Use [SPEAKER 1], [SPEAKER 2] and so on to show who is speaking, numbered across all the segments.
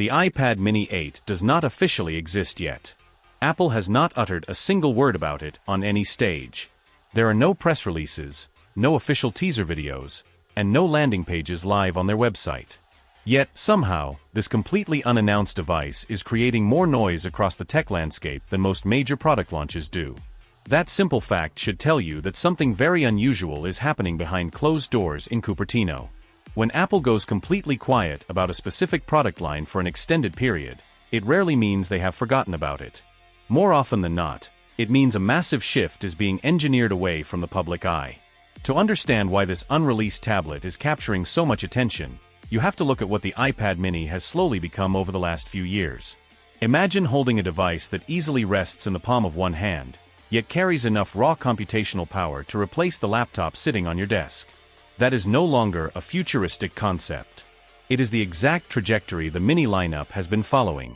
[SPEAKER 1] The iPad mini 8 does not officially exist yet. Apple has not uttered a single word about it on any stage. There are no press releases, no official teaser videos, and no landing pages live on their website. Yet, somehow, this completely unannounced device is creating more noise across the tech landscape than most major product launches do. That simple fact should tell you that something very unusual is happening behind closed doors in Cupertino. When Apple goes completely quiet about a specific product line for an extended period, it rarely means they have forgotten about it. More often than not, it means a massive shift is being engineered away from the public eye. To understand why this unreleased tablet is capturing so much attention, you have to look at what the iPad mini has slowly become over the last few years. Imagine holding a device that easily rests in the palm of one hand, yet carries enough raw computational power to replace the laptop sitting on your desk. That is no longer a futuristic concept. It is the exact trajectory the mini lineup has been following.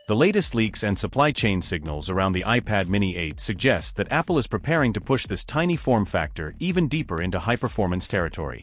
[SPEAKER 1] The latest leaks and supply chain signals around the iPad mini 8 suggest that Apple is preparing to push this tiny form factor even deeper into high-performance territory.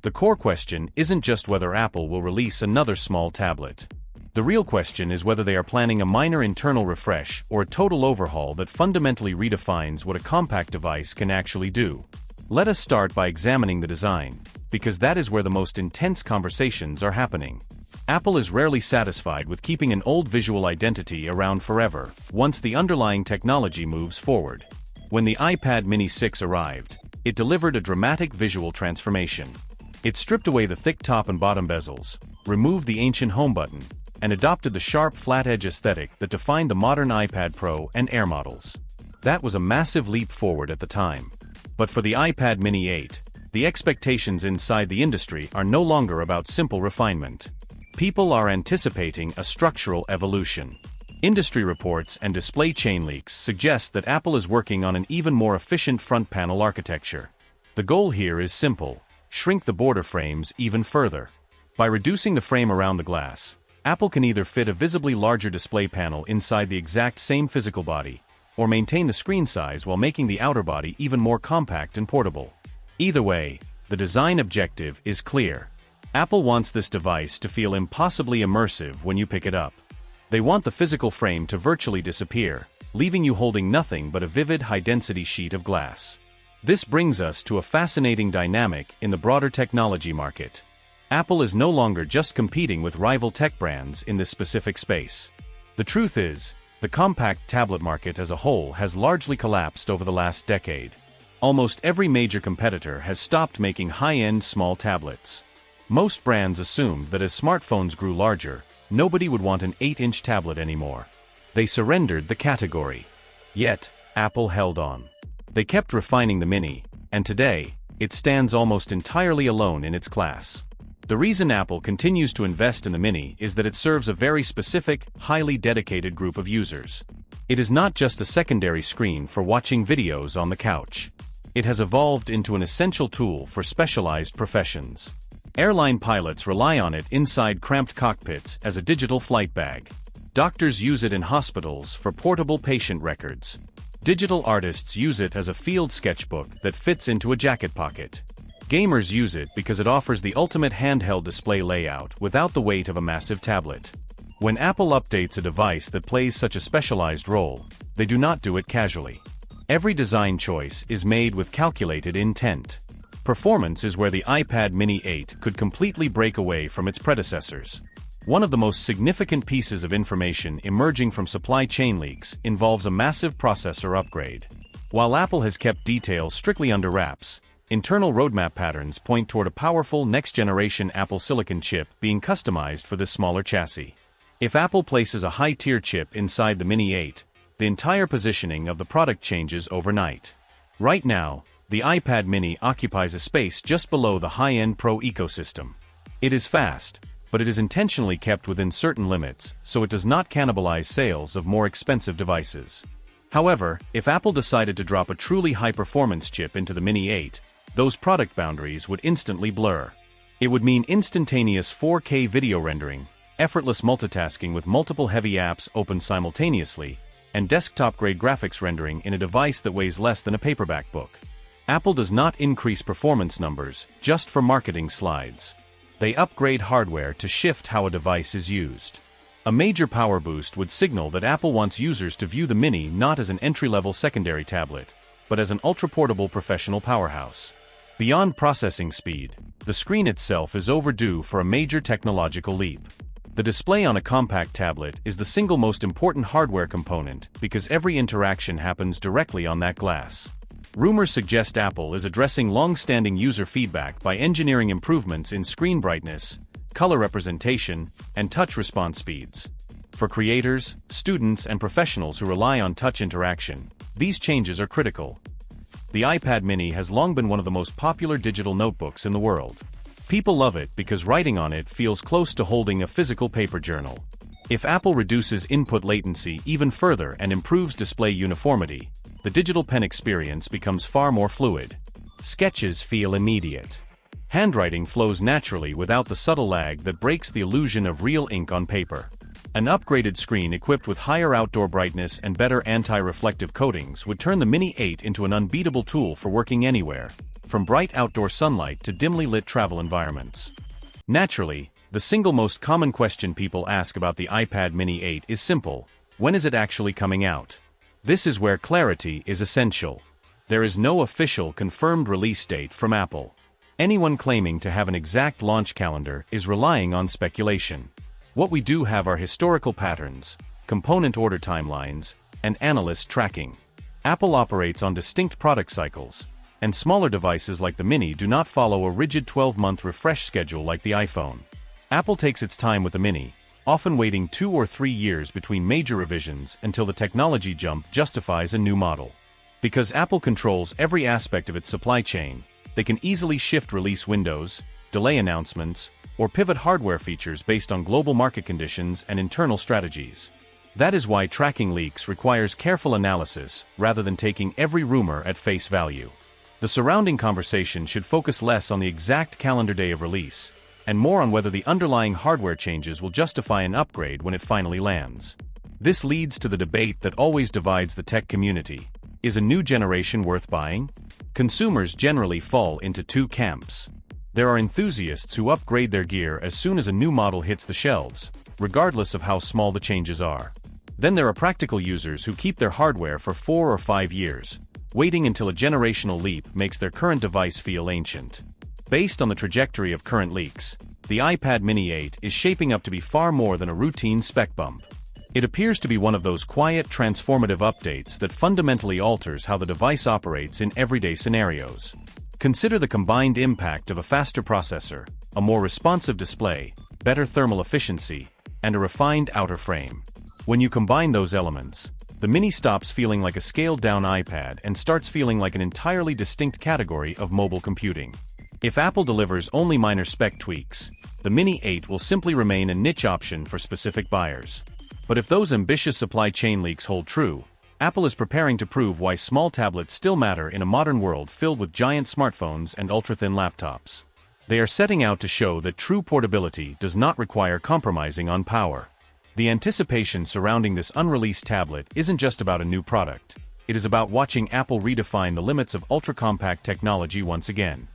[SPEAKER 1] The core question isn't just whether Apple will release another small tablet. The real question is whether they are planning a minor internal refresh or a total overhaul that fundamentally redefines what a compact device can actually do. Let us start by examining the design, because that is where the most intense conversations are happening. Apple is rarely satisfied with keeping an old visual identity around forever, once the underlying technology moves forward. When the iPad mini 6 arrived, it delivered a dramatic visual transformation. It stripped away the thick top and bottom bezels, removed the ancient home button, and adopted the sharp flat-edge aesthetic that defined the modern iPad Pro and Air models. That was a massive leap forward at the time. But for the iPad mini 8, the expectations inside the industry are no longer about simple refinement. People are anticipating a structural evolution. Industry reports and display chain leaks suggest that Apple is working on an even more efficient front panel architecture. The goal here is simple: shrink the border frames even further. By reducing the frame around the glass, Apple can either fit a visibly larger display panel inside the exact same physical body, or maintain the screen size while making the outer body even more compact and portable. Either way, the design objective is clear. Apple wants this device to feel impossibly immersive when you pick it up. They want the physical frame to virtually disappear, leaving you holding nothing but a vivid high-density sheet of glass. This brings us to a fascinating dynamic in the broader technology market. Apple is no longer just competing with rival tech brands in this specific space. The truth is, the compact tablet market as a whole has largely collapsed over the last decade. Almost every major competitor has stopped making high-end small tablets. Most brands assumed that as smartphones grew larger, nobody would want an 8-inch tablet anymore. They surrendered the category. Yet, Apple held on. They kept refining the mini, and today, it stands almost entirely alone in its class. The reason Apple continues to invest in the mini is that it serves a very specific, highly dedicated group of users. It is not just a secondary screen for watching videos on the couch. It has evolved into an essential tool for specialized professions. Airline pilots rely on it inside cramped cockpits as a digital flight bag. Doctors use it in hospitals for portable patient records. Digital artists use it as a field sketchbook that fits into a jacket pocket. Gamers use it because it offers the ultimate handheld display layout without the weight of a massive tablet. When Apple updates a device that plays such a specialized role, they do not do it casually. Every design choice is made with calculated intent. Performance is where the iPad mini 8 could completely break away from its predecessors. One of the most significant pieces of information emerging from supply chain leaks involves a massive processor upgrade. While Apple has kept details strictly under wraps, internal roadmap patterns point toward a powerful next-generation Apple Silicon chip being customized for this smaller chassis. If Apple places a high-tier chip inside the Mini 8, the entire positioning of the product changes overnight. Right now, the iPad mini occupies a space just below the high-end Pro ecosystem. It is fast, but it is intentionally kept within certain limits so it does not cannibalize sales of more expensive devices. However, if Apple decided to drop a truly high-performance chip into the Mini 8, those product boundaries would instantly blur. It would mean instantaneous 4K video rendering, effortless multitasking with multiple heavy apps open simultaneously, and desktop-grade graphics rendering in a device that weighs less than a paperback book. Apple does not increase performance numbers just for marketing slides. They upgrade hardware to shift how a device is used. A major power boost would signal that Apple wants users to view the Mini not as an entry-level secondary tablet, but as an ultra-portable professional powerhouse. Beyond processing speed, the screen itself is overdue for a major technological leap. The display on a compact tablet is the single most important hardware component because every interaction happens directly on that glass. Rumors suggest Apple is addressing long-standing user feedback by engineering improvements in screen brightness, color representation, and touch response speeds. For creators, students, and professionals who rely on touch interaction, these changes are critical. The iPad mini has long been one of the most popular digital notebooks in the world. People love it because writing on it feels close to holding a physical paper journal. If Apple reduces input latency even further and improves display uniformity, the digital pen experience becomes far more fluid. Sketches feel immediate. Handwriting flows naturally without the subtle lag that breaks the illusion of real ink on paper. An upgraded screen equipped with higher outdoor brightness and better anti-reflective coatings would turn the Mini 8 into an unbeatable tool for working anywhere, from bright outdoor sunlight to dimly lit travel environments. Naturally, the single most common question people ask about the iPad Mini 8 is simple: when is it actually coming out? This is where clarity is essential. There is no official confirmed release date from Apple. Anyone claiming to have an exact launch calendar is relying on speculation. What we do have are historical patterns, component order timelines, and analyst tracking. Apple operates on distinct product cycles, and smaller devices like the Mini do not follow a rigid 12-month refresh schedule like the iPhone. Apple takes its time with the Mini, often waiting 2 or 3 years between major revisions until the technology jump justifies a new model. Because Apple controls every aspect of its supply chain, they can easily shift release windows, delay announcements, or pivot hardware features based on global market conditions and internal strategies. That is why tracking leaks requires careful analysis rather than taking every rumor at face value. The surrounding conversation should focus less on the exact calendar day of release, and more on whether the underlying hardware changes will justify an upgrade when it finally lands. This leads to the debate that always divides the tech community. Is a new generation worth buying? Consumers generally fall into two camps. There are enthusiasts who upgrade their gear as soon as a new model hits the shelves, regardless of how small the changes are. Then there are practical users who keep their hardware for 4 or 5 years, waiting until a generational leap makes their current device feel ancient. Based on the trajectory of current leaks, the iPad Mini 8 is shaping up to be far more than a routine spec bump. It appears to be one of those quiet, transformative updates that fundamentally alters how the device operates in everyday scenarios. Consider the combined impact of a faster processor, a more responsive display, better thermal efficiency, and a refined outer frame. When you combine those elements, the Mini stops feeling like a scaled-down iPad and starts feeling like an entirely distinct category of mobile computing. If Apple delivers only minor spec tweaks, the Mini 8 will simply remain a niche option for specific buyers. But if those ambitious supply chain leaks hold true, Apple is preparing to prove why small tablets still matter in a modern world filled with giant smartphones and ultra-thin laptops. They are setting out to show that true portability does not require compromising on power. The anticipation surrounding this unreleased tablet isn't just about a new product. It is about watching Apple redefine the limits of ultra-compact technology once again.